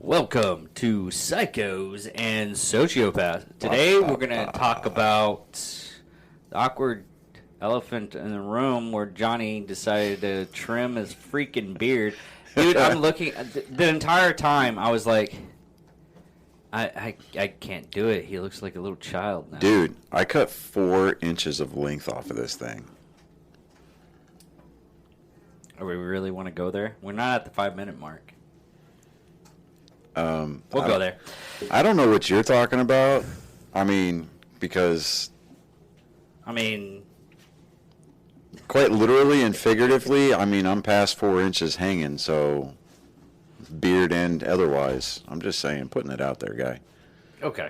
Welcome to Psychos and Sociopaths. Today we're going to talk about the awkward elephant in the room where Johnny decided to trim his freaking beard. Dude, I'm looking the entire time. I was like, I can't do it. He looks like a little child now. Dude, I cut 4 inches of length off of this thing. Do we really want to go there? We're not at the 5-minute mark. We'll go there. I don't know what you're talking about. Because quite literally and figuratively, I'm past 4 inches hanging, so beard and otherwise. I'm just saying, putting it out there, guy. Okay.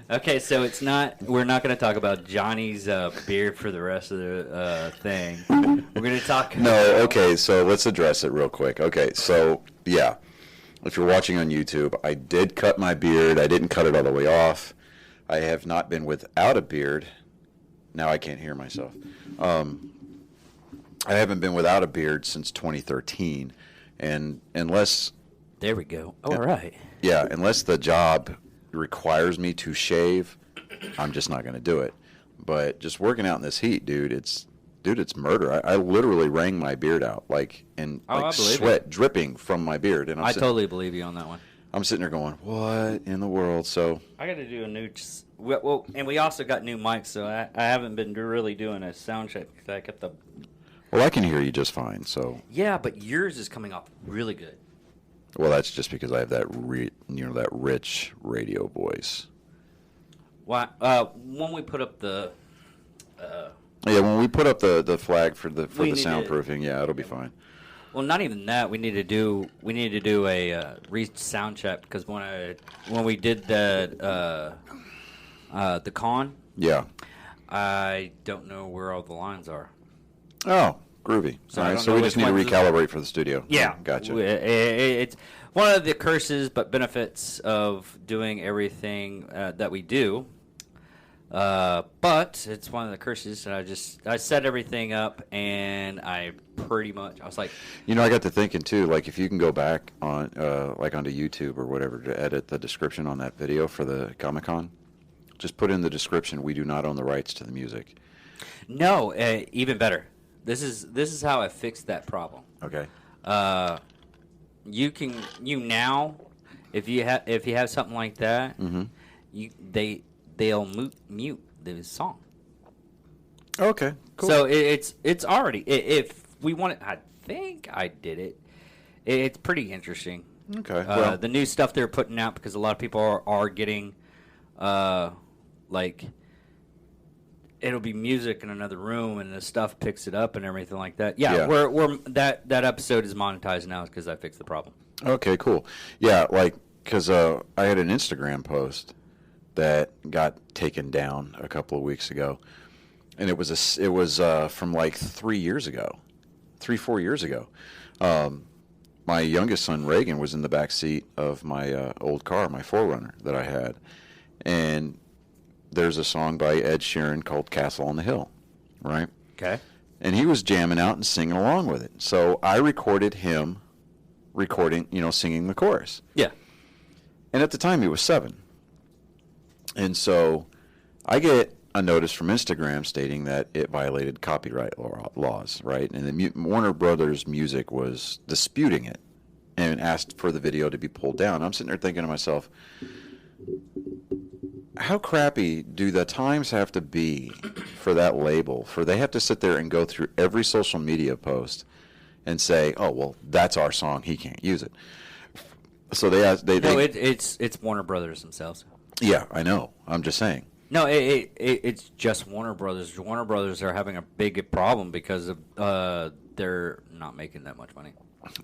Okay, so we're not going to talk about Johnny's beard for the rest of the thing. We're going to talk. No, okay, so let's address it real quick. Okay, so, yeah. If you're watching on YouTube, I did cut my beard. I didn't cut it all the way off. I have not been without a beard. Now I can't hear myself. I haven't been without a beard since 2013. And unless... There we go. All right. Yeah, unless the job requires me to shave, I'm just not going to do it. But just working out in this heat, it's murder. I literally wrang my beard out, sweat dripping from my beard. And I totally believe you on that one. I'm sitting there going, what in the world? So I got to do a new. Well, and we also got new mics, so I haven't been really doing a sound check because I kept the. Well, I can hear you just fine. So yeah, but yours is coming off really good. Well, that's just because I have that that rich radio voice. Why? When we put up the. When we put up the flag for the soundproofing, it'll be fine. Well, not even that. We need to do a sound check because when we did the con. Yeah. I don't know where all the lines are. Oh. Groovy. So, all right, so we just need to recalibrate for the studio. Yeah. Gotcha. It's one of the curses but benefits of doing everything that we do. But it's one of the curses, and I set everything up, and I was like... I got to thinking, too, if you can go back on, onto YouTube or whatever to edit the description on that video for the Comic-Con, just put in the description, we do not own the rights to the music. No, even better. This is how I fixed that problem. Okay. If you have something like that, mm-hmm. they'll mute the song. Okay. Cool. So it's already, if we want it, I think I did it. It's pretty interesting. Okay. The new stuff they're putting out, because a lot of people are getting it'll be music in another room, and the stuff picks it up and everything like that. Yeah. We're that episode is monetized now because I fixed the problem. Okay, cool. Yeah, because I had an Instagram post that got taken down a couple of weeks ago, and it was from 4 years ago. My youngest son Reagan was in the back seat of my old car, my 4Runner that I had, and there's a song by Ed Sheeran called Castle on the Hill, right? Okay. And he was jamming out and singing along with it. So I recorded him singing the chorus. Yeah. And at the time he was 7. And so I get a notice from Instagram stating that it violated copyright laws, right? And the Warner Brothers Music was disputing it and asked for the video to be pulled down. I'm sitting there thinking to myself, how crappy do the times have to be for that label? For they have to sit there and go through every social media post and say, "Oh, well, that's our song. He can't use it." So it's Warner Brothers themselves. Yeah, I know. I'm just saying. No, it's just Warner Brothers. Warner Brothers are having a big problem because of they're not making that much money.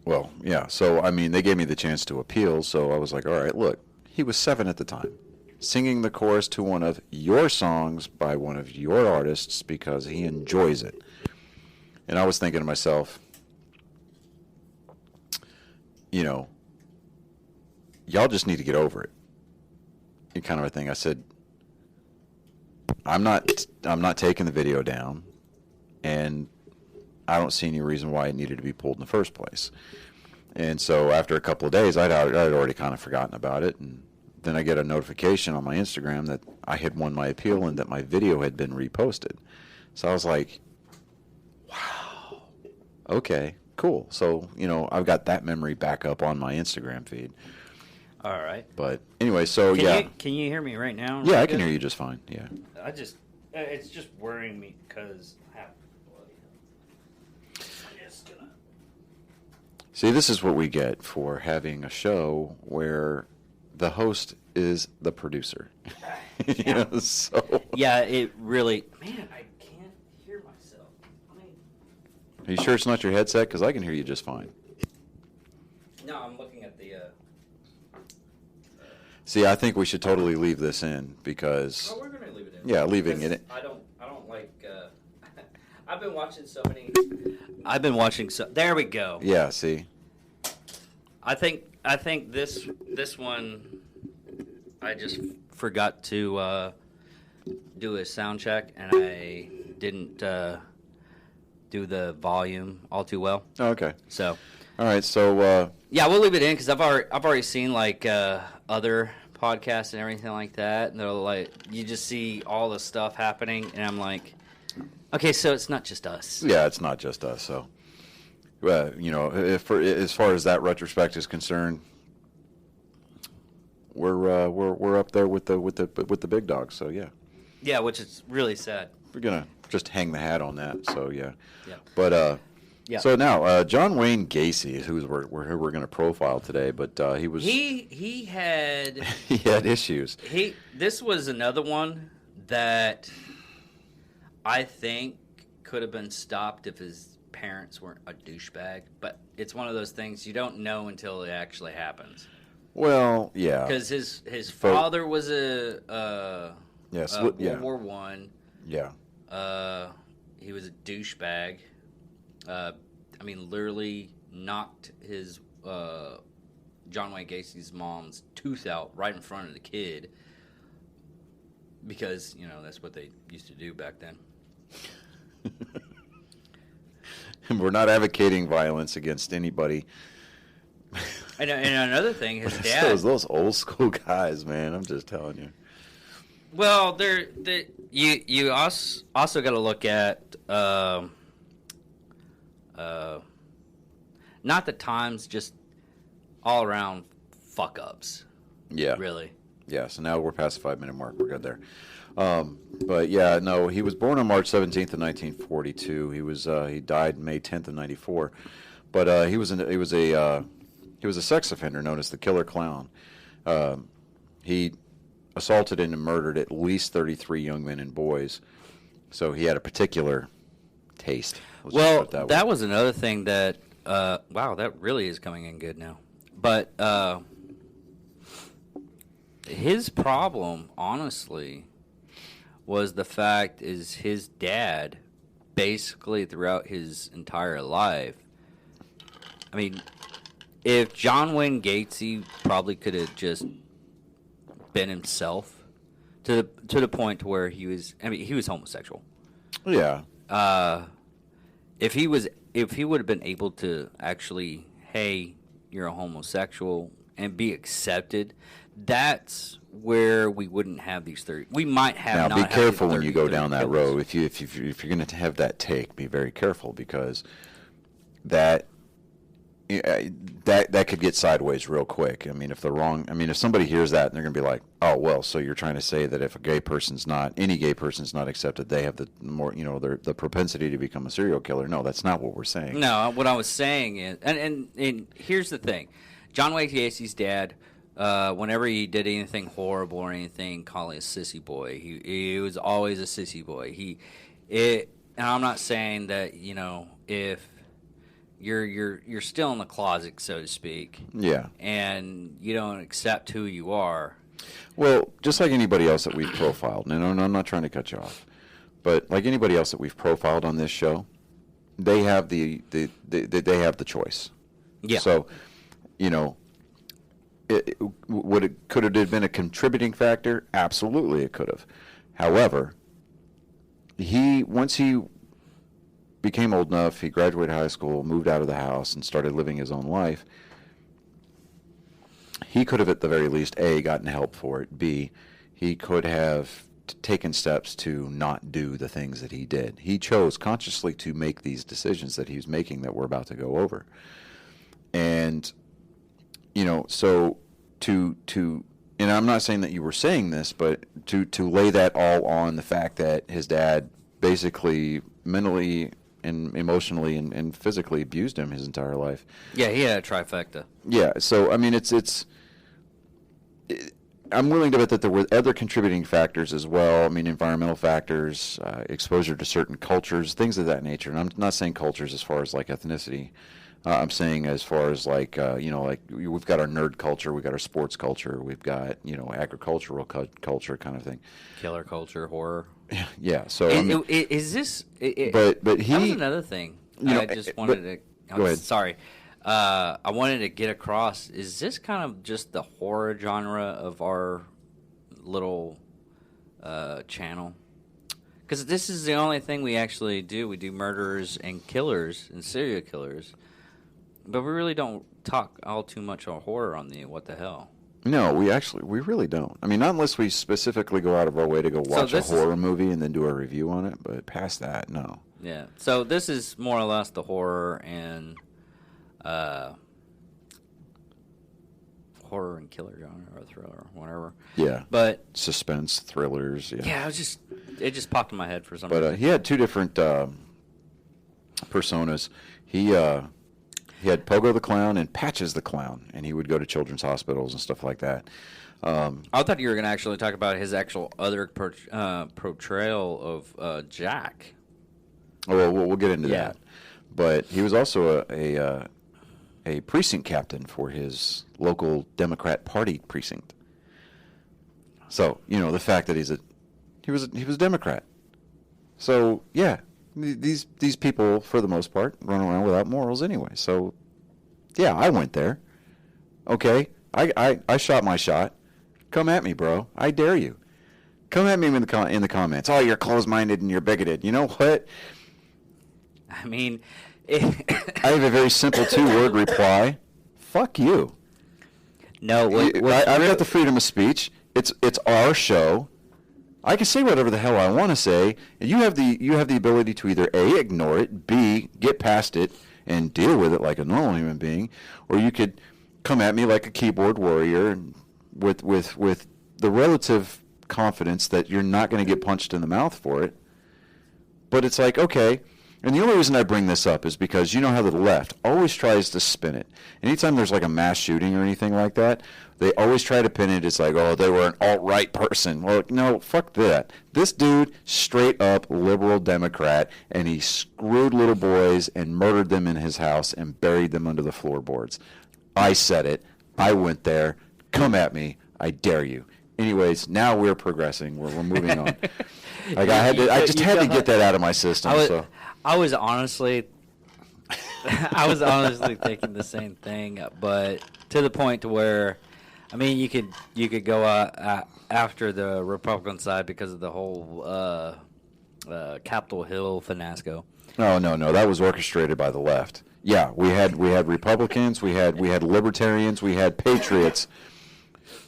Well, yeah. So they gave me the chance to appeal. So I was like, all right, look, he was 7 at the time, singing the chorus to one of your songs by one of your artists because he enjoys it. And I was thinking to myself, y'all just need to get over it. And kind of a thing. I said, I'm not taking the video down, and I don't see any reason why it needed to be pulled in the first place. And so after a couple of days, I'd already kind of forgotten about it. And then I get a notification on my Instagram that I had won my appeal and that my video had been reposted. So I was like, wow, okay, cool. So, I've got that memory back up on my Instagram feed. All right. But anyway, so Can you hear me right now? Yeah, I can hear you just fine. Yeah. It's just worrying me because I'm just gonna. See, this is what we get for having a show where the host is the producer. So. Yeah, it really. Man, I can't hear myself. Are you sure it's not your headset? Because I can hear you just fine. No, I'm looking at the. See, I think we should totally leave this in because. Oh, we're gonna leave it in. Yeah, leaving it in. I don't like. I've been watching so many. There we go. Yeah. See. I think this one. I just forgot to do a sound check, and I didn't do the volume all too well. Oh, okay. So. All right. So. Yeah, we'll leave it in because I've already seen like other podcasts and everything like that, and they're like, you just see all the stuff happening, and I'm like, okay, so it's not just us. Yeah, it's not just us. So, as far as that retrospect is concerned, we're up there with the big dogs. So yeah. Yeah, which is really sad. We're gonna just hang the hat on that. So yeah. Yeah. But yeah. So now John Wayne Gacy is who we're going to profile today. But he had he had issues. This was another one that I think could have been stopped if his parents weren't a douchebag. But it's one of those things you don't know until it actually happens. Well, yeah. Because his father was a World War I. Yeah. He was a douchebag. Literally knocked his John Wayne Gacy's mom's tooth out right in front of the kid because, that's what they used to do back then. And we're not advocating violence against anybody. And another thing, his dad... those old school guys, man, I'm just telling you. Well, you also got to look at... not the times, just all around fuck ups. Yeah. Really. Yeah, so now we're past the 5-minute mark. We're good there. But yeah, no, he was born on March 17th of 1942. He died May 10th of 94. But he was a sex offender known as the Killer Clown. He assaulted and murdered at least 33 young men and boys. So he had a particular taste. Well, that was another thing that, wow, that really is coming in good now. But his problem, honestly, was the fact is his dad, basically throughout his entire life, if John Wayne Gacy probably could have just been himself to the point to where he was homosexual. Yeah. If he would have been able to actually, hey, you're a homosexual and be accepted, that's where we wouldn't have these 30. We might have. Now, be careful when you go down that road. If you're going to have that take, be very careful because that could get sideways real quick. If somebody hears that, they're going to be like, oh, well, so you're trying to say that if any gay person's not accepted, they have the propensity to become a serial killer. No, that's not what we're saying. No, what I was saying is, and here's the thing. John Wayne Gacy's dad, whenever he did anything horrible or anything, call it a sissy boy. He was always a sissy boy. And I'm not saying that, if you're still in the closet, so to speak. Yeah. And you don't accept who you are. Well, just like anybody else that we've profiled, and I'm not trying to cut you off, but like anybody else that we've profiled on this show, they have they have the choice. Yeah. So, could it have been a contributing factor? Absolutely, it could have. However, once he became old enough, he graduated high school, moved out of the house, and started living his own life, he could have at the very least, A, gotten help for it, B, he could have taken steps to not do the things that he did. He chose consciously to make these decisions that he was making that we're about to go over. And, so and I'm not saying that you were saying this, but to lay that all on the fact that his dad basically mentally and emotionally and physically abused him his entire life. Yeah, he had a trifecta. Yeah, so, I mean, I'm willing to bet that there were other contributing factors as well. I mean, environmental factors, exposure to certain cultures, things of that nature. And I'm not saying cultures as far as like ethnicity. I'm saying as far as like, like we've got our nerd culture, we've got our sports culture, we've got, agricultural culture kind of thing. Killer culture, horror. Yeah. So is this? But he. That was another thing. I just wanted to. Go ahead. Sorry. I wanted to get across. Is this kind of just the horror genre of our little channel? Because this is the only thing we actually do. We do murderers and killers and serial killers. But we really don't talk all too much on horror on the What the Hell. No, we really don't. I mean, not unless we specifically go out of our way to go watch a horror movie and then do a review on it. But past that, no. Yeah. So this is more or less the horror and horror and killer genre or thriller, whatever. Yeah. But suspense, thrillers. Yeah. Yeah, it just popped in my head for some reason. But he had two different personas. He had Pogo the Clown and Patches the Clown, and he would go to children's hospitals and stuff like that. I thought you were going to actually talk about his actual other portrayal of Jack. Oh, well, we'll get into that. But he was also a precinct captain for his local Democrat Party precinct. So, the fact that he was a Democrat. So, yeah. These people, for the most part, run around without morals anyway. So, yeah, I went there. Okay, I shot my shot. Come at me, bro. I dare you. Come at me in the comments. Oh, you're closed-minded and you're bigoted. You know what? I mean... I have a very simple two-word reply. Fuck you. No, I've got the freedom of speech. It's our show. I can say whatever the hell I want to say, and you have the ability to either A, ignore it, B, get past it and deal with it like a normal human being, or you could come at me like a keyboard warrior with the relative confidence that you're not going to get punched in the mouth for it. But it's like, okay, and the only reason I bring this up is because you know how the left always tries to spin it. Anytime there's like a mass shooting or anything like that, they always try to pin it. It's like, oh, they were an alt-right person. Well, no, fuck that. This dude, straight up liberal Democrat, and he screwed little boys and murdered them in his house and buried them under the floorboards. I said it. I went there. Come at me. I dare you. Anyways, now we're progressing. We're moving on. Like I just had to get that out of my system. I was honestly thinking the same thing, but to the point to where, I mean, you could go after the Republican side because of the whole Capitol Hill fiasco. No, that was orchestrated by the left. Yeah, we had Republicans, we had libertarians, we had patriots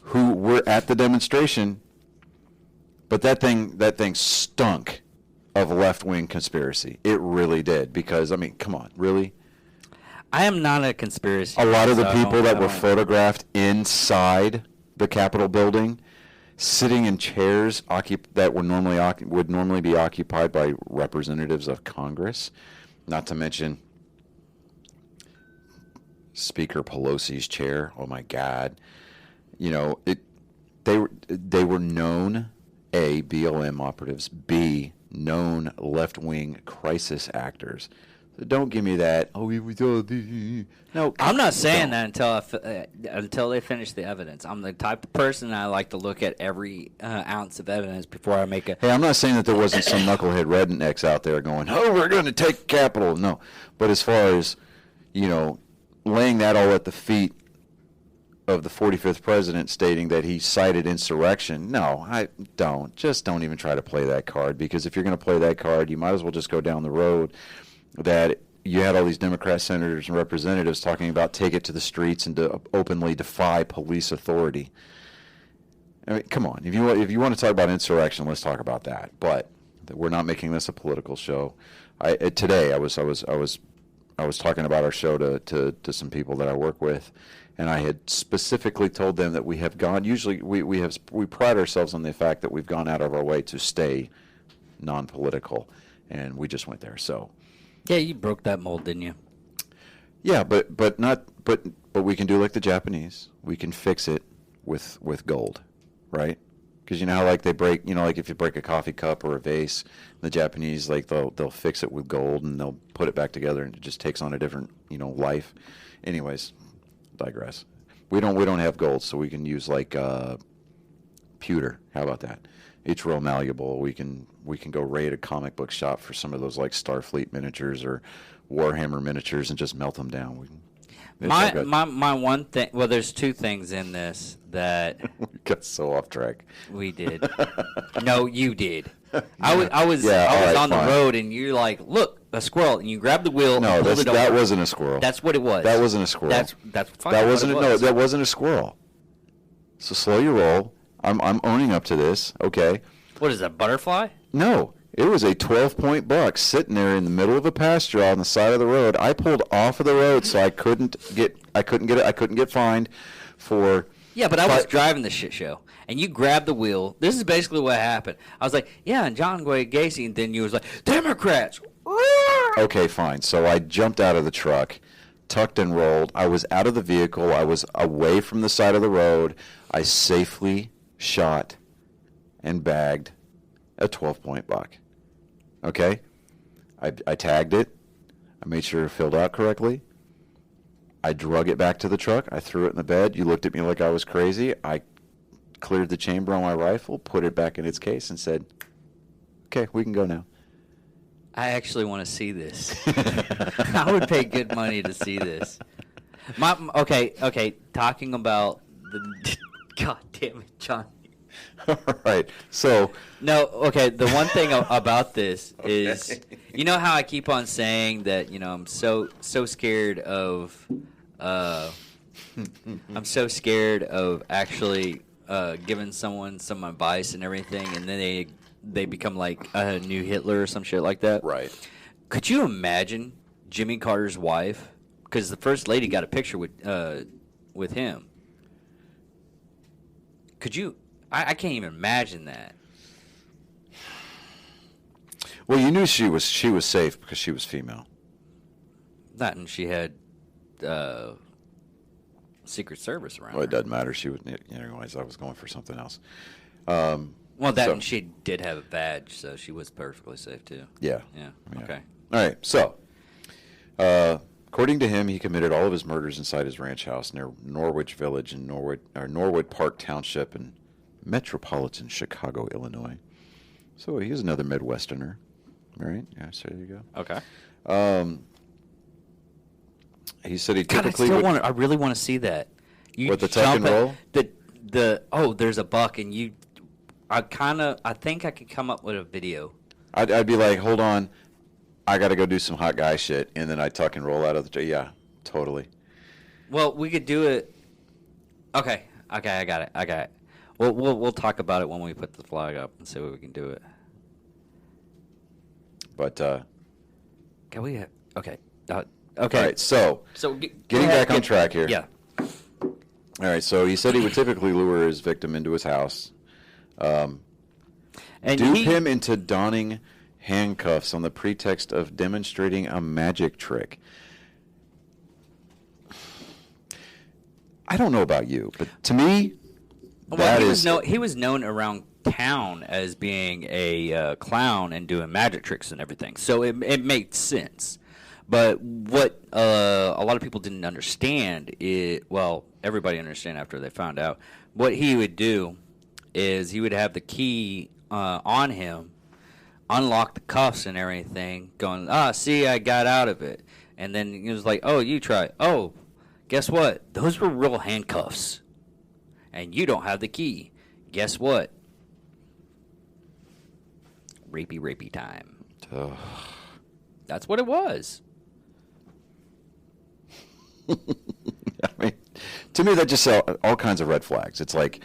who were at the demonstration, but that thing stunk of left-wing conspiracy. It really did, because, I mean, come on, really? I am not a conspiracy. A lot of the people that were photographed inside the Capitol building, sitting in chairs that would normally be occupied by representatives of Congress, not to mention Speaker Pelosi's chair. Oh my God! They were known A, BLM operatives, B, known left-wing crisis actors. So don't give me that. Oh, no. I'm not saying that until they finish the evidence. I'm the type of person I like to look at every ounce of evidence before I make a. Hey, I'm not saying that there wasn't some knucklehead rednecks out there going, "Oh, we're going to take Capitol." No, but as far as laying that all at the feet of the 45th president, stating that he cited insurrection. No, I don't. Just don't even try to play that card, because if you're going to play that card, you might as well just go down the road that you had all these Democrat senators and representatives talking about take it to the streets and to openly defy police authority. I mean, come on. If you want to talk about insurrection, let's talk about that. But we're not making this a political show. Today I was talking about our show to some people that I work with, and I had specifically told them that we have gone. Usually we pride ourselves on the fact that we've gone out of our way to stay non-political, and we just went there. So yeah, you broke that mold, didn't you? yeah, but we can do like the Japanese. We can fix it with gold, right? Because you know how like they break, like if you break a coffee cup or a vase, the Japanese like they'll fix it with gold and they'll put it back together and it just takes on a different life. Anyways, digress. We don't have gold, so we can use like pewter. How about that? It's real malleable. We can go raid a comic book shop for some of those like Starfleet miniatures or Warhammer miniatures and just melt them down. My one thing. Well, there's two things in this that we got so off track. We did. No, you did. I was right, on the fine. road, and you're like, "Look, a squirrel!" And you grabbed the wheel. No, and pulled it that over. wasn't a squirrel. That's what it was. That wasn't a squirrel. That's fine. That wasn't what it no. was. That wasn't a squirrel. So slow your roll. I'm owning up to this. Okay. What is that? Butterfly? No. It was a 12-point buck sitting there in the middle of a pasture on the side of the road. I pulled off of the road so I couldn't get fined for. Yeah, but I was driving the shit show, and you grabbed the wheel. This is basically what happened. I was like, yeah, and John Gacy, and then you was like, Democrats. Okay, fine. So I jumped out of the truck, tucked and rolled. I was out of the vehicle. I was away from the side of the road. I safely shot and bagged a 12-point buck. Okay? I tagged it. I made sure it filled out correctly. I drug it back to the truck. I threw it in the bed. You looked at me like I was crazy. I cleared the chamber on my rifle, put it back in its case, and said, okay, we can go now. I actually want to see this. I would pay good money to see this. Okay, talking about the... God damn it, John. All right. So no, okay. The one thing about this is, you know how I keep on saying that, I'm so scared of, I'm so scared of actually giving someone some advice and everything, and then they become like a new Hitler or some shit like that. Right. Could you imagine Jimmy Carter's wife? Because the first lady got a picture with him. Could you? I can't even imagine that. Well, you knew she was safe because she was female. Not, and she had Secret Service around. Well, it her. doesn't matter. She was. Anyways, I was going for something else. And she did have a badge, so she was perfectly safe too. Yeah. Yeah. Yeah. Okay. All right. So, according to him, he committed all of his murders inside his ranch house near Norwich Village in Norwood Park Township in metropolitan Chicago, Illinois. So he was another Midwesterner, right? Yeah. So there you go. Okay. He said he typically I really want to see that. You what, the tuck and roll? There's a buck, and I think I could come up with a video. I'd be like, hold on, I got to go do some hot guy shit, and then I tuck and roll out of the. Yeah, totally. Well, we could do it. Okay, I got it. We'll talk about it when we put the flag up and see what we can do it. But can we? Okay. Okay. All right. So getting back on track here. Yeah. All right. So he said he would typically lure his victim into his house, And dupe him into donning handcuffs on the pretext of demonstrating a magic trick. I don't know about you, but to me, he was known around town as being a clown and doing magic tricks and everything. So it made sense. But what a lot of people didn't understand everybody understand after they found out. What he would do is he would have the key on him, unlock the cuffs and everything, going, see, I got out of it. And then he was like, oh, you try. Oh, guess what? Those were real handcuffs. And you don't have the key. Guess what? Rapey time. That's what it was. I mean, to me, that just all kinds of red flags. It's like,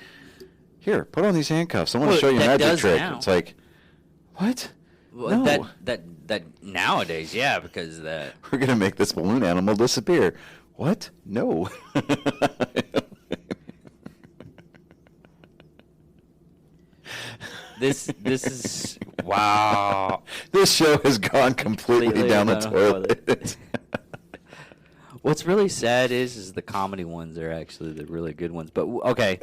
here, put on these handcuffs. I want to show you a magic trick. Now. It's like, what? Well, no. That nowadays, yeah, because that we're gonna make this balloon animal disappear. What? No. This is wow. This show has gone completely down the toilet. What's really sad is the comedy ones are actually the really good ones. But okay,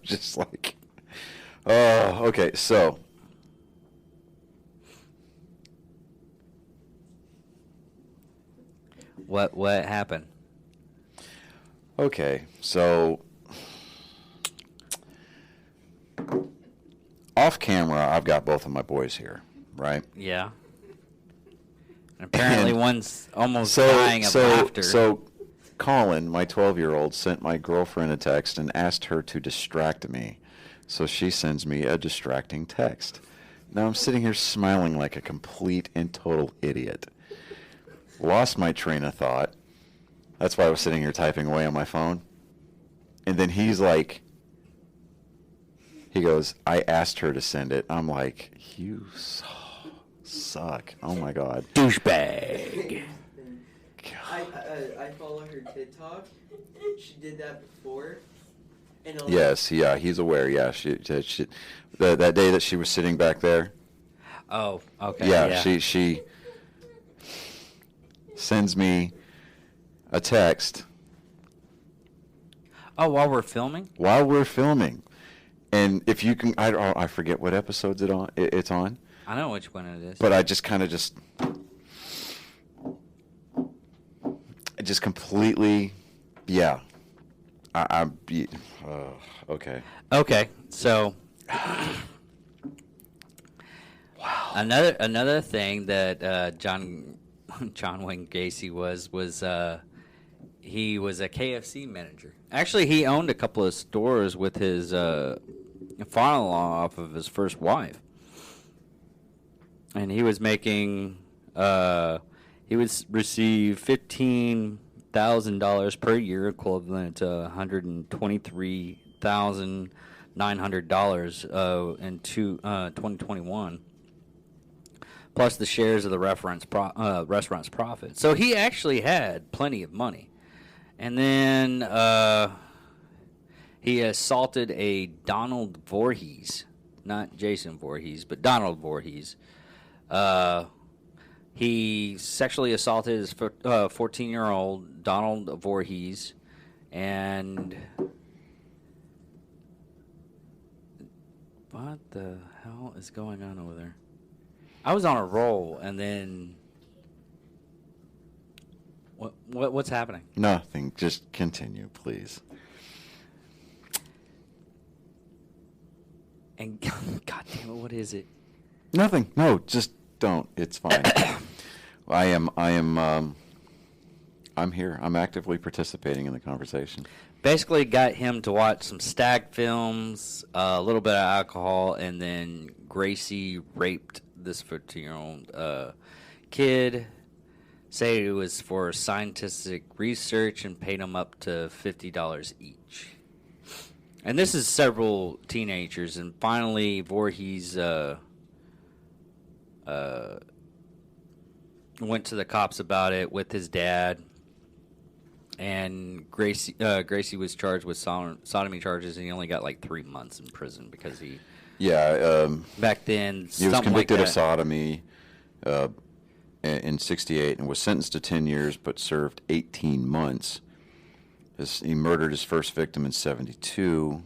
just like, oh, okay. So, what happened? Okay, so off camera, I've got both of my boys here, right? Yeah. And apparently, one's almost dying of laughter. So, Colin, my 12-year-old, sent my girlfriend a text and asked her to distract me. So she sends me a distracting text. Now I'm sitting here smiling like a complete and total idiot. Lost my train of thought. That's why I was sitting here typing away on my phone. And then he goes, I asked her to send it. I'm like, you suck. Oh, my God. Douchebag. I follow her TikTok. She did that before. And yes, yeah, he's aware. Yeah, she that day that she was sitting back there. Oh, okay. Yeah, she sends me a text. Oh, while we're filming? While we're filming. And if you can, I forget what episodes it's on. I know which one it is. But I just kind of just completely, yeah. Okay. Okay, so wow. Another thing that John Wayne Gacy was he was a KFC manager. Actually, he owned a couple of stores with his father-in-law off of his first wife, and he was making he would receive $15,000 per year, equivalent to $123,900 in 2021, plus the shares of the restaurant's profit. So he actually had plenty of money. And then he assaulted a Donald Voorhees, not Jason Voorhees, but Donald Voorhees. He sexually assaulted his 14-year-old Donald Voorhees, and what the hell is going on over there? I was on a roll, and then what's happening? Nothing. Just continue, please. And God damn it, what is it? Nothing. No, just don't. It's fine. I'm here. I'm actively participating in the conversation. Basically got him to watch some stag films, a little bit of alcohol, and then Gacy raped this 14-year-old kid. Say it was for scientific research and paid him up to $50 each. And this is several teenagers, and finally Voorhees went to the cops about it with his dad, and Gacy was charged with sodomy charges, and he only got like 3 months in prison because he back then he was convicted like of sodomy in '68 and was sentenced to 10 years, but served 18 months. He murdered his first victim in '72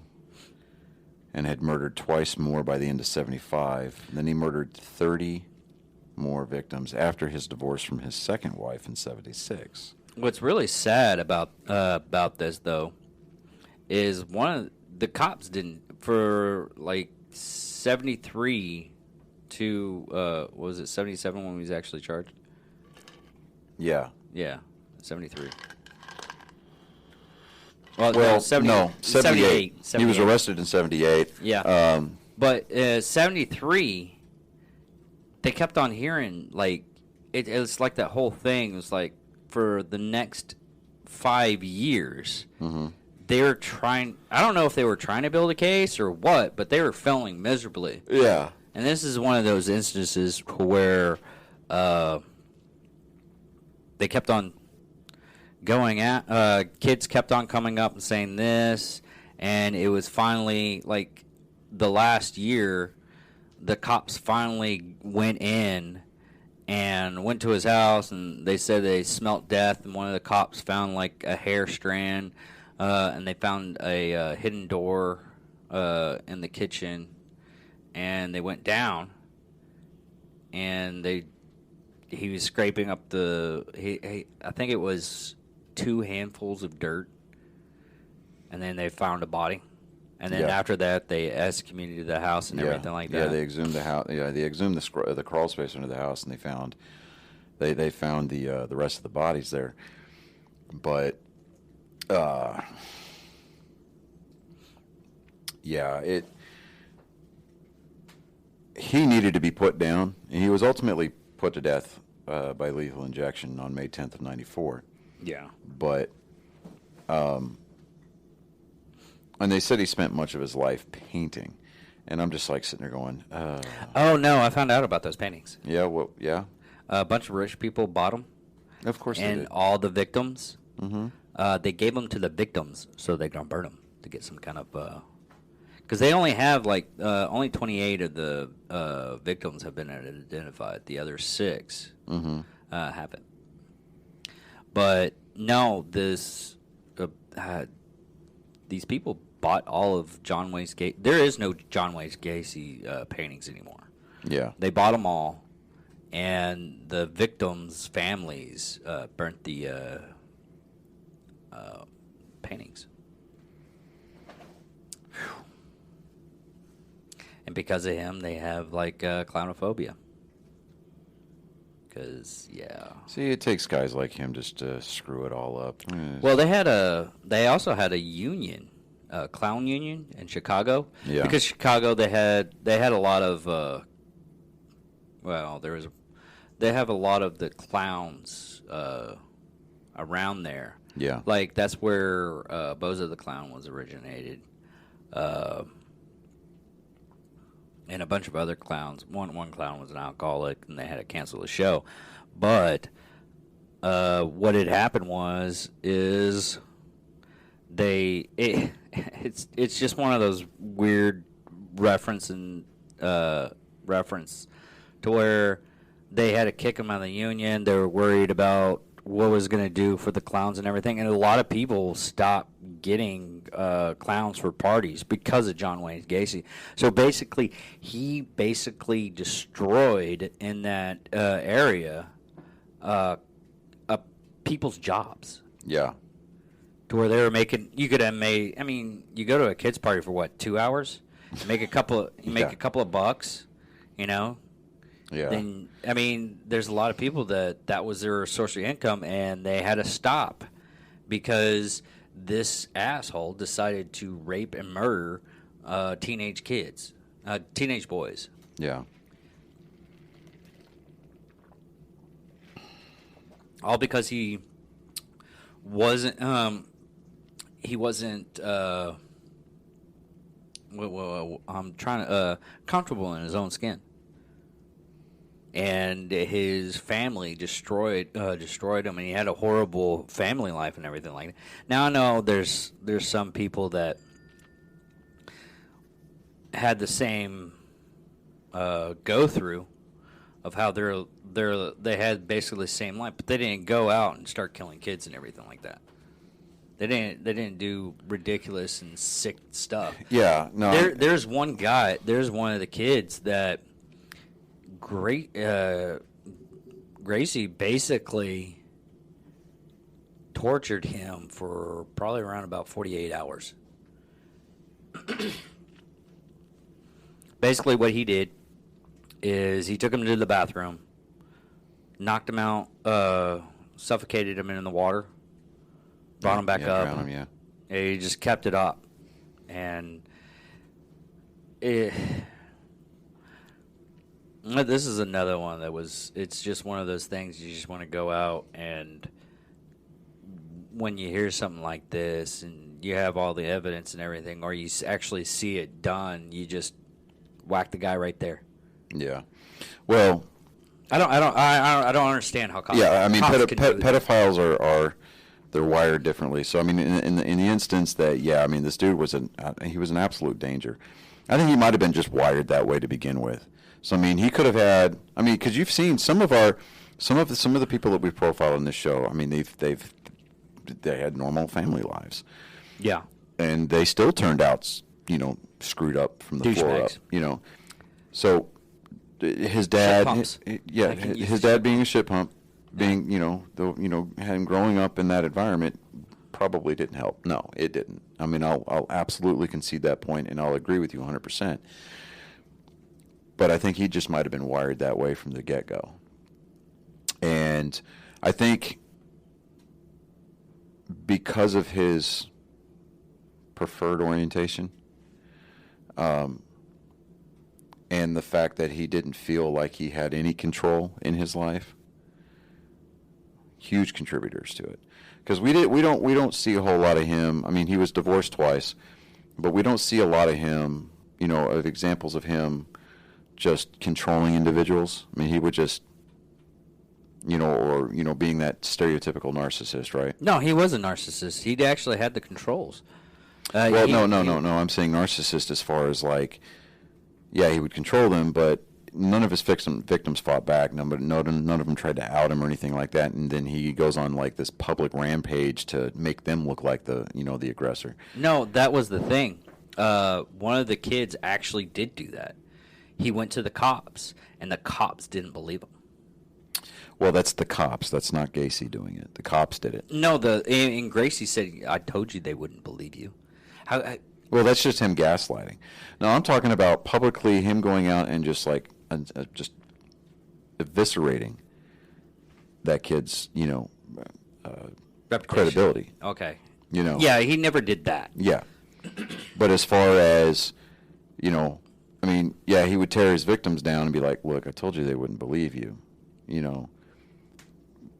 and had murdered twice more by the end of '75. And then he murdered 30 more victims after his divorce from his second wife in '76. What's really sad about this, though, is one of the cops didn't, for like 73 to what was it, 77 when he was actually charged? Yeah. Yeah, 73. Well, no, 78. He was arrested in '78. Yeah. But 73, they kept on hearing, like, it's like that whole thing was like for the next 5 years. Mm-hmm. They're trying. I don't know if they were trying to build a case or what, but they were failing miserably. Yeah. And this is one of those instances where they kept on going at. Kids kept on coming up and saying this, and it was finally like the last year, the cops finally went in and went to his house, and they said they smelt death. And one of the cops found like a hair strand. And they found a hidden door in the kitchen, and they went down, and he was scraping up I think it was 2 handfuls of dirt, and then they found a body, and then after that they excommunicated the house and everything like that. Yeah, they exhumed the house. Yeah, they exhumed the crawl space under the house, and they found the rest of the bodies there, but. He needed to be put down, and he was ultimately put to death by lethal injection on May 10th of 94. Yeah. But, and they said he spent much of his life painting, and I'm just like sitting there going, Oh, no, I found out about those paintings. Yeah, well, yeah. A bunch of rich people bought them. Of course they did. And all the victims. Mm-hmm. They gave them to the victims so they don't burn them to get some kind of because they only have like only 28 of the victims have been identified. The other 6 haven't. But no, these people bought all of John Wayne Gacy. There is no John Wayne Gacy paintings anymore. Yeah, they bought them all, and the victims' families burnt the paintings. Whew. And because of him, they have like clownophobia. Because see, it takes guys like him just to screw it all up. Well, they also had a union, clown union in Chicago. Yeah. Because Chicago, they had a lot of they have a lot of the clowns around there. Yeah. Like, that's where Bozo the Clown was originated. And a bunch of other clowns. One clown was an alcoholic, and they had to cancel the show. But what had happened it's just one of those weird reference to where they had to kick him out of the union. They were worried about what was going to do for the clowns and everything, and a lot of people stopped getting clowns for parties because of John Wayne Gacy. So basically, he destroyed in that area people's jobs. Yeah. To where they were making, you could have made. I mean, you go to a kids' party for what, 2 hours? You make a couple of bucks, you know. Yeah. Then, I mean, there's a lot of people that was their source of income, and they had to stop because this asshole decided to rape and murder teenage kids, teenage boys. Yeah. All because he wasn't comfortable in his own skin. And his family destroyed him, and he had a horrible family life and everything like that. Now I know there's some people that had the same go through of how they had basically the same life, but they didn't go out and start killing kids and everything like that. They didn't do ridiculous and sick stuff. Yeah, no. There's one guy. There's one of the kids that. Gacy basically tortured him for probably around about 48 hours. Basically, what he did is he took him to the bathroom, knocked him out, suffocated him in the water, brought him back up. Drown him, yeah. He just kept it up. And This is another one that was. It's just one of those things you just want to go out, and when you hear something like this and you have all the evidence and everything, or you actually see it done, you just whack the guy right there. Yeah. Well, I don't understand how cops. yeah. I mean, cops can do that. pedophiles are they're wired differently. So I mean, in the instance that I mean, this dude was he was an absolute danger. I think he might have been just wired that way to begin with. So I mean, he could have had. I mean, because you've seen some of the people that we profile in this show. I mean, they had normal family lives. Yeah. And they still turned out, screwed up from the floor up. So his dad, his dad being a shit pump, being him growing up in that environment probably didn't help. No, it didn't. I mean, I'll absolutely concede that point, and I'll agree with you 100%. But I think he just might have been wired that way from the get-go. And I think because of his preferred orientation, and the fact that he didn't feel like he had any control in his life, huge contributors to it. Because we don't see a whole lot of him. I mean, he was divorced twice, but we don't see a lot of him, of examples of him just controlling individuals. I mean, he would just, being that stereotypical narcissist, right? No, he was a narcissist. He actually had the controls. No. I'm saying narcissist as far as he would control them, but none of his victims fought back. None of them tried to out him or anything like that. And then he goes on this public rampage to make them look like the aggressor. No, that was the thing. One of the kids actually did do that. He went to the cops, and the cops didn't believe him. Well, that's the cops. That's not Gacy doing it. The cops did it. No, and Gracie said, "I told you they wouldn't believe you." Well, that's just him gaslighting. No, I'm talking about publicly him going out and just just eviscerating that kid's credibility. Okay. Yeah, he never did that. Yeah, but as far as I mean, yeah, he would tear his victims down and be like, "Look, I told you they wouldn't believe you."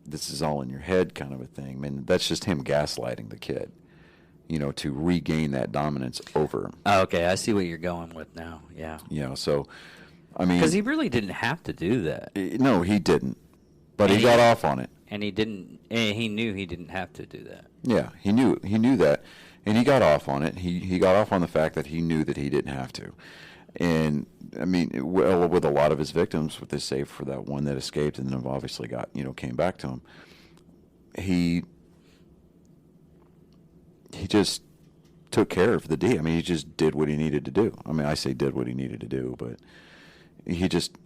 This is all in your head, kind of a thing. I mean, that's just him gaslighting the kid. To regain that dominance over him. Oh, okay, I see what you're going with now. Yeah. So, I mean, because he really didn't have to do that. No, he didn't. But he got off on it. And he didn't. And he knew he didn't have to do that. Yeah, he knew that, and he got off on it. He got off on the fact that he knew that he didn't have to. And I mean, with a lot of his victims, with this save for that one that escaped and then obviously came back to him, he just took care of the D. I mean, he just did what he needed to do. I mean, I say did what he needed to do, but he just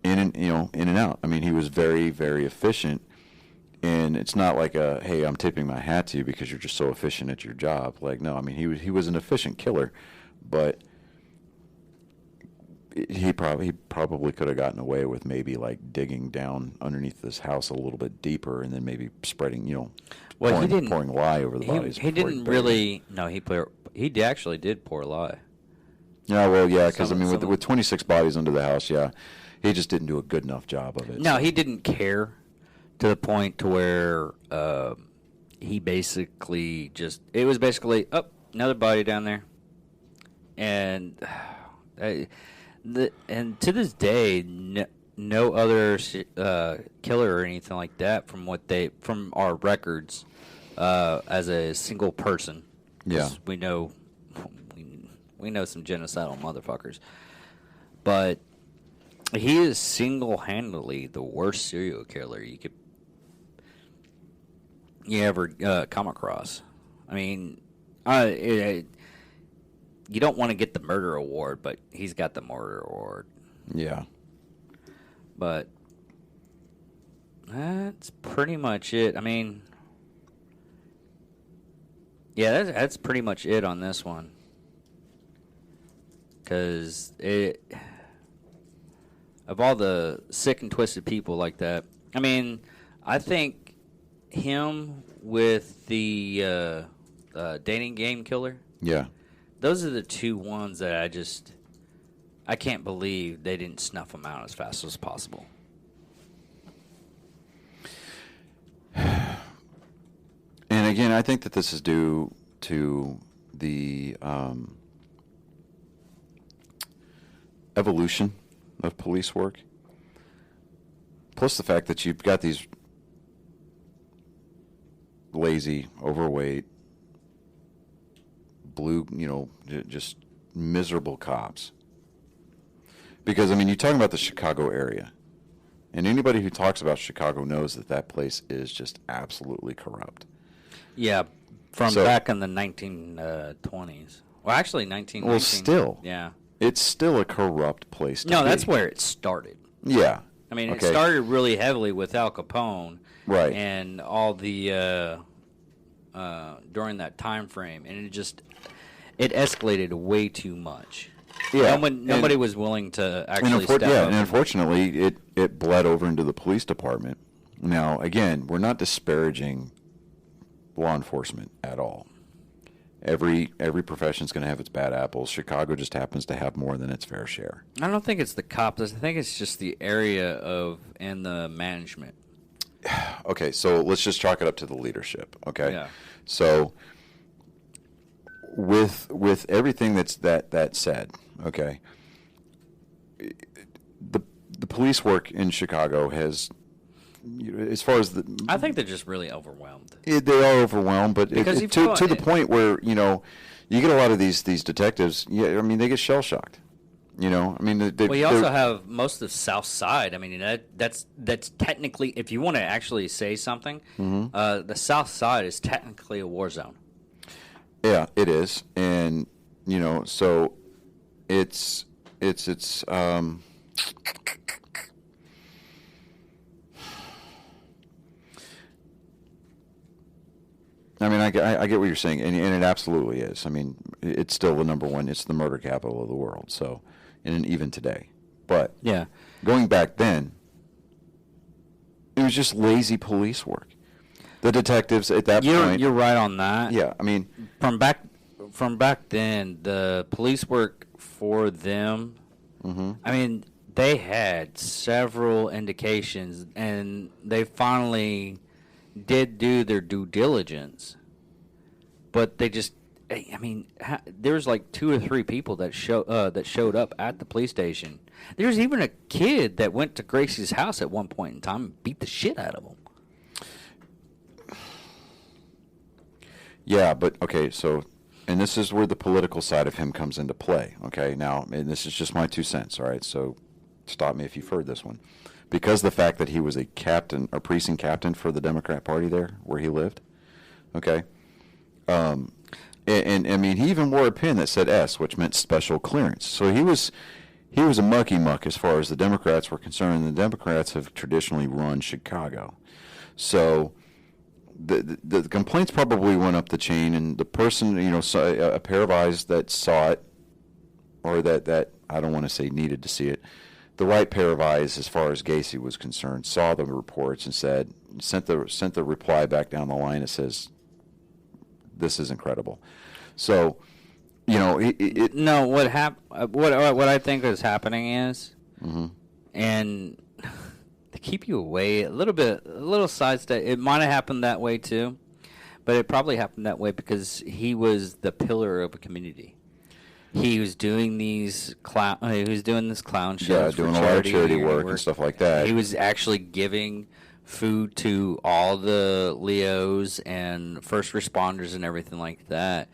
in and out. I mean, he was very, very efficient, and it's not like hey, I'm tipping my hat to you because you're just so efficient at your job. No, I mean, he was an efficient killer, but he probably could have gotten away with maybe digging down underneath this house a little bit deeper and then maybe spreading, pouring lye over the bodies. He didn't really. No, he actually did pour lye. Yeah, well, yeah, because I mean, with 26 bodies under the house, yeah, he just didn't do a good enough job of it. No, he didn't care to the point to where he basically just. It was basically another body down there, and. And to this day, no other killer or anything like that from our records as a single person. Yeah, we know some genocidal motherfuckers, but he is single-handedly the worst serial killer you ever come across. I mean, you don't want to get the murder award, but he's got the murder award. Yeah. But that's pretty much it. I mean, yeah, that's pretty much it on this one. Because of all the sick and twisted people like that, I mean, I think him with the dating game killer. Yeah. Those are the two ones that I can't believe they didn't snuff them out as fast as possible. And again, I think that this is due to the evolution of police work, plus the fact that you've got these lazy, overweight, blue, just miserable cops. Because, I mean, you're talking about the Chicago area. And anybody who talks about Chicago knows that that place is just absolutely corrupt. Yeah, from back in the 1920s. Well, actually, 1919. Well, still. Yeah. It's still a corrupt place to be. No, that's where it started. Yeah. I mean, it started really heavily with Al Capone. Right. And all the, during that time frame. And it escalated way too much. Yeah. Nobody was willing to actually step up. And unfortunately, it bled over into the police department. Now, again, we're not disparaging law enforcement at all. Every profession is going to have its bad apples. Chicago just happens to have more than its fair share. I don't think it's the cops. I think it's just the area and the management. Okay, so let's just chalk it up to the leadership. Okay. Yeah. So with everything that said, okay, the police work in Chicago has, as far as I think they're just really overwhelmed. They are overwhelmed, but to the point where you get a lot of these detectives. Yeah, I mean they get shell shocked. I mean you also have most of the South Side. I mean that's technically, if you want to actually say something, the South Side is technically a war zone. Yeah, it is, and so it's. I mean, I get what you're saying, and it absolutely is. I mean, it's still the number one. It's the murder capital of the world. So, and even today, but yeah, going back then, it was just lazy police work. The detectives at that point. You're right on that. Yeah, I mean, from back then, the police work for them. Mm-hmm. I mean, they had several indications, and they finally did do their due diligence, but they just, I mean, there was like 2 or 3 people that showed up at the police station. There's even a kid that went to Gacy's house at one point in time and beat the shit out of him. Yeah, but okay, so, and this is where the political side of him comes into play. Okay, now, and this is just my 2 cents. All right, so stop me if you've heard this one. Because the fact that he was a precinct captain for the Democrat Party there, where he lived, okay, and I mean he even wore a pin that said S, which meant special clearance. So he was a mucky muck as far as the Democrats were concerned. And the Democrats have traditionally run Chicago, so the complaints probably went up the chain, and the person, saw a pair of eyes that saw it, or that I don't want to say needed to see it. The right pair of eyes, as far as Gacy was concerned, saw the reports and sent the reply back down the line that says, "This is incredible." So, no, what I think is happening is, and to keep you away a little sidestep. It might have happened that way too, but it probably happened that way because he was the pillar of a community. He was doing these clown shows. Yeah, doing a lot of charity work and stuff like that. He was actually giving food to all the Leos and first responders and everything like that.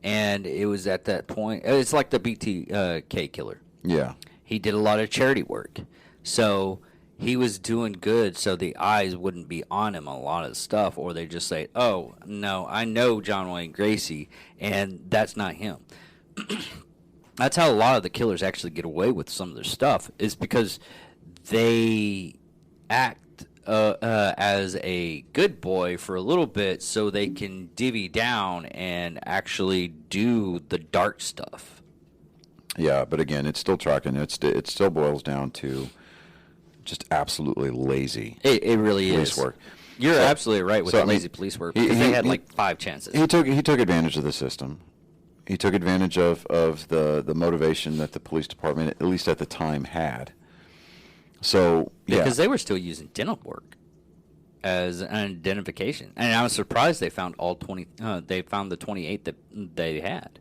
And it was at that point, it's like the BTK killer. Yeah. He did a lot of charity work. So he was doing good so the eyes wouldn't be on him on a lot of stuff, or they just say, oh, no, I know John Wayne Gacy, and that's not him. That's how a lot of the killers actually get away with some of their stuff, is because they act as a good boy for a little bit so they can divvy down and actually do the dark stuff. Yeah, but again, it's still tracking. It still boils down to just absolutely lazy. It really police is. Work. You're absolutely right with the lazy police work, because they had like 5 chances. He took advantage of the system. He took advantage of the motivation that the police department, at least at the time, had. So, yeah. Because they were still using dental work as an identification. And I was surprised they found all 20, they found the 28 that they had.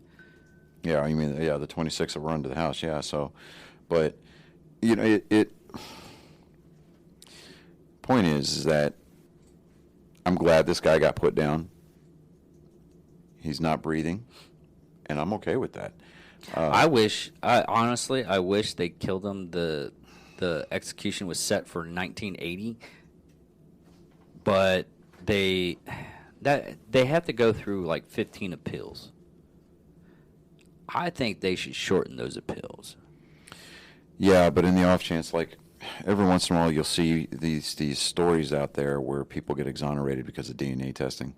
Yeah, I mean, yeah, the 26 that were under the house, yeah, so, but, you know, point is that I'm glad this guy got put down. He's not breathing, and I'm okay with that. Honestly, I wish they killed him. The execution was set for 1980, but they have to go through like 15 appeals. I think they should shorten those appeals. Yeah, but in the off chance, like every once in a while, you'll see these stories out there where people get exonerated because of DNA testing.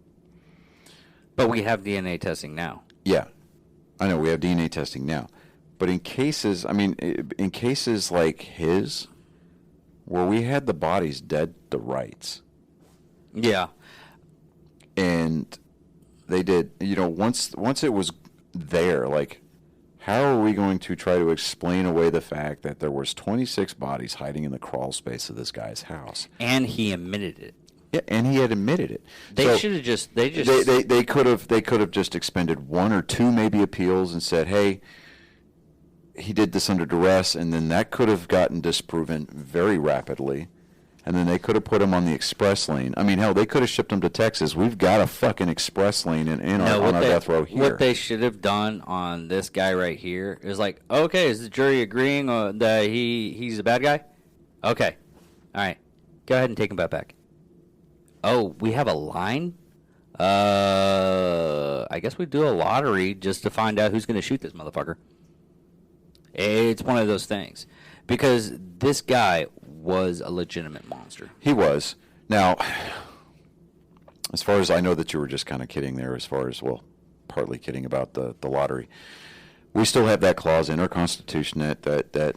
But we have DNA testing now. Yeah, I know we have DNA testing now, but in cases like his, where we had the bodies dead to rights. Yeah. And they did, once it was there, like, how are we going to try to explain away the fact that there was 26 bodies hiding in the crawl space of this guy's house? And he admitted it. Yeah, and he had admitted it. They should have just. They could have just expended one or two maybe appeals and said, hey, he did this under duress, and then that could have gotten disproven very rapidly, and then they could have put him on the express lane. I mean, hell, they could have shipped him to Texas. We've got a fucking express lane on our death row here. What they should have done on this guy right here is like, okay, is the jury agreeing that he's a bad guy? Okay, all right, go ahead and take him back. Oh, we have a line? I guess we do a lottery just to find out who's going to shoot this motherfucker. It's one of those things. Because this guy was a legitimate monster. He was. Now, as far as I know that you were just kind of kidding there as far as, well, partly kidding about the lottery. We still have that clause in our Constitution that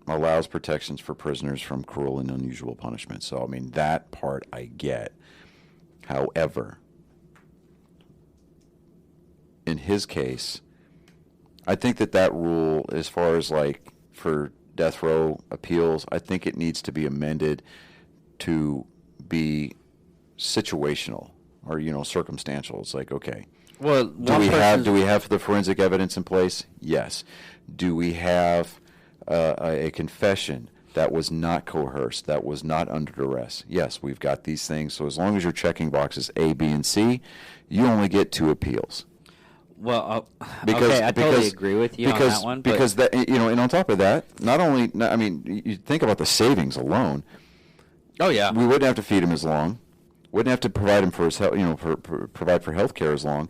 allows protections for prisoners from cruel and unusual punishment. So, I mean, that part I get. However, in his case, I think that rule, as far as like for death row appeals, I think it needs to be amended to be situational or circumstantial. It's like, okay, well, do we have the forensic evidence in place? Yes. Do we have a confession that was not coerced, that was not under duress? Yes, we've got these things. So as long as you're checking boxes A, B, and C, you only get 2 appeals. Well, okay, I totally agree with you on that one. Because that, and on top of that, I mean, you think about the savings alone. Oh yeah, we wouldn't have to feed him as long, wouldn't have to provide him for his provide for health care as long,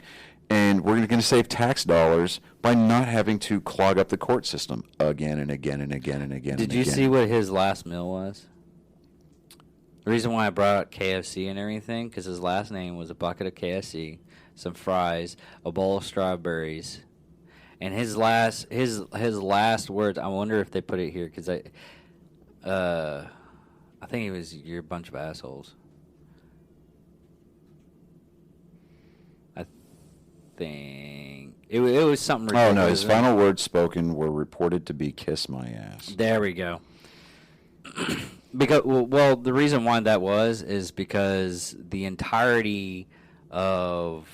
and we're going to save tax dollars by not having to clog up the court system again and again and again and again. Did you see what his last meal was? The reason why I brought up KFC and everything, because his last name was a bucket of KFC, some fries, a bowl of strawberries, and his last words. I wonder if they put it here because I think it was, "You're a bunch of assholes." I think it was something ridiculous. Oh no, his final words spoken were reported to be "kiss my ass." There we go. Because the reason why that is because the entirety of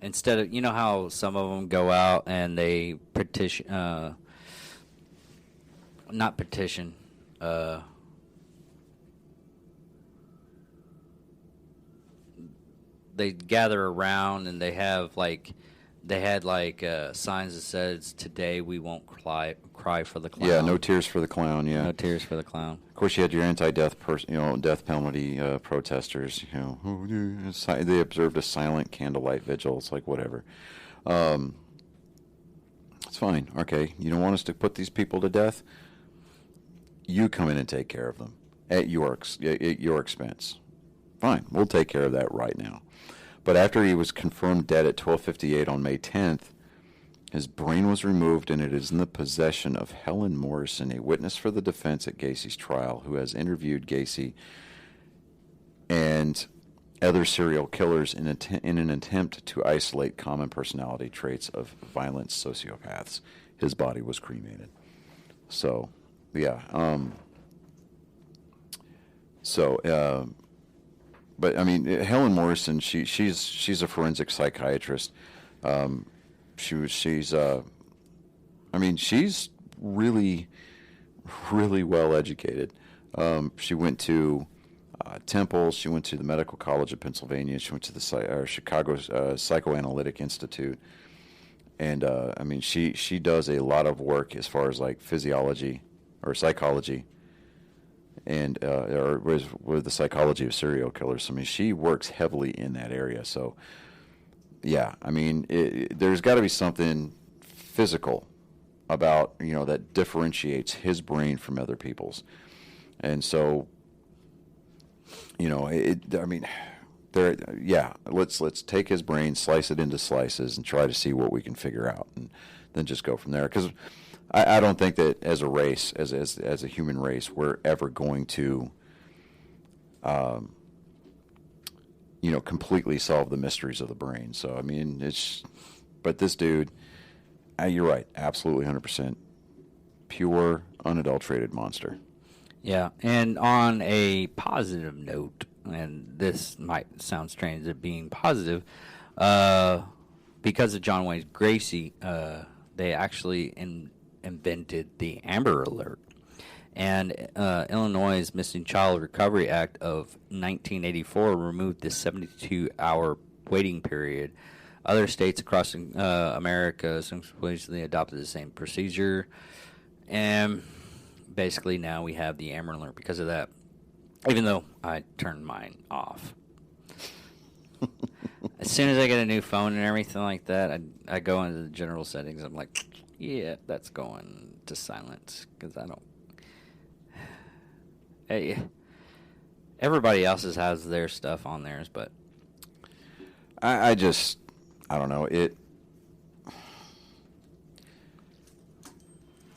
instead of, how some of them go out and they petition, not petition, they gather around and they had signs that says, "Today we won't cry for the clown." Yeah, no tears for the clown. Yeah, no tears for the clown. Of course, you had your anti-death, death penalty protesters. They observed a silent candlelight vigil. It's like whatever. It's fine. Okay, you don't want us to put these people to death? You come in and take care of them at your expense. Fine, we'll take care of that right now. But after he was confirmed dead at 12:58 on May 10th, his brain was removed, and it is in the possession of Helen Morrison, a witness for the defense at Gacy's trial, who has interviewed Gacy. And other serial killers in an attempt to isolate common personality traits of violent sociopaths. His body was cremated. So, yeah. But I mean, Helen Morrison, she's a forensic psychiatrist. She's really, really well educated. She went to Temple. She went to the Medical College of Pennsylvania. She went to the Chicago Psychoanalytic Institute. And she does a lot of work as far as like physiology or psychology, and or with the psychology of serial killers. I mean, she works heavily in that area. So, yeah, I mean, there's got to be something physical about, that differentiates his brain from other people's. And so, let's take his brain, slice it into slices, and try to see what we can figure out, and then just go from there. Because I don't think that as a race, as a human race, we're ever going to, completely solve the mysteries of the brain. So I mean, but this dude, you're right, absolutely 100%, pure, unadulterated monster. Yeah, and on a positive note, and this might sound strange as being positive, because of John Wayne Gacy, they actually invented the Amber Alert. And Illinois' Missing Child Recovery Act of 1984 removed the 72-hour waiting period. Other states across America supposedly adopted the same procedure. And basically now we have the Amber Alert because of that. Even though I turned mine off. As soon as I get a new phone and everything like that, I go into the general settings. I'm like, yeah, that's going to silence because I don't. Hey, everybody else's has their stuff on theirs, but I don't know it.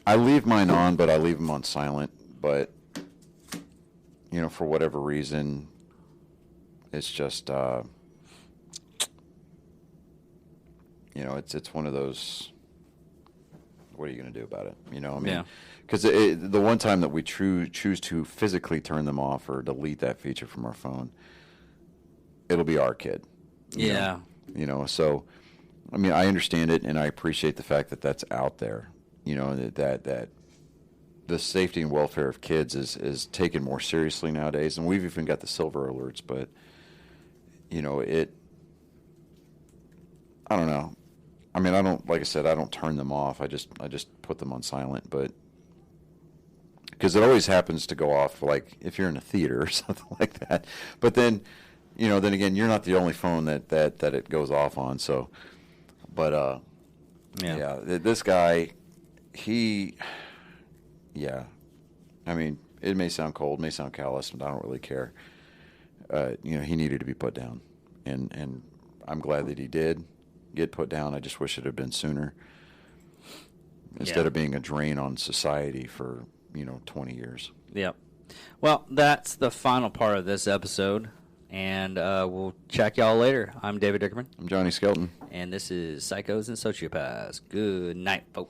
I leave mine on, but I leave them on silent. But for whatever reason, it's just it's one of those. What are you going to do about it? Yeah. Because the one time that we choose to physically turn them off or delete that feature from our phone, it'll be our kid. Yeah. So, I mean, I understand it, and I appreciate the fact that that's out there. That the safety and welfare of kids is taken more seriously nowadays, and we've even got the silver alerts. But I don't know. I mean, like I said, I don't turn them off. I just put them on silent, but because it always happens to go off, like if you're in a theater or something like that. But then, then again, you're not the only phone that it goes off on. So, but this guy, I mean, it may sound cold, may sound callous, but I don't really care. He needed to be put down, and I'm glad that he did get put down. I just wish it had been sooner, instead of being a drain on society for 20 years. Yep. Well, that's the final part of this episode, and we'll check y'all later. I'm David Dickerman. I'm Johnny Skelton. And this is Psychos and Sociopaths. Good night, folks.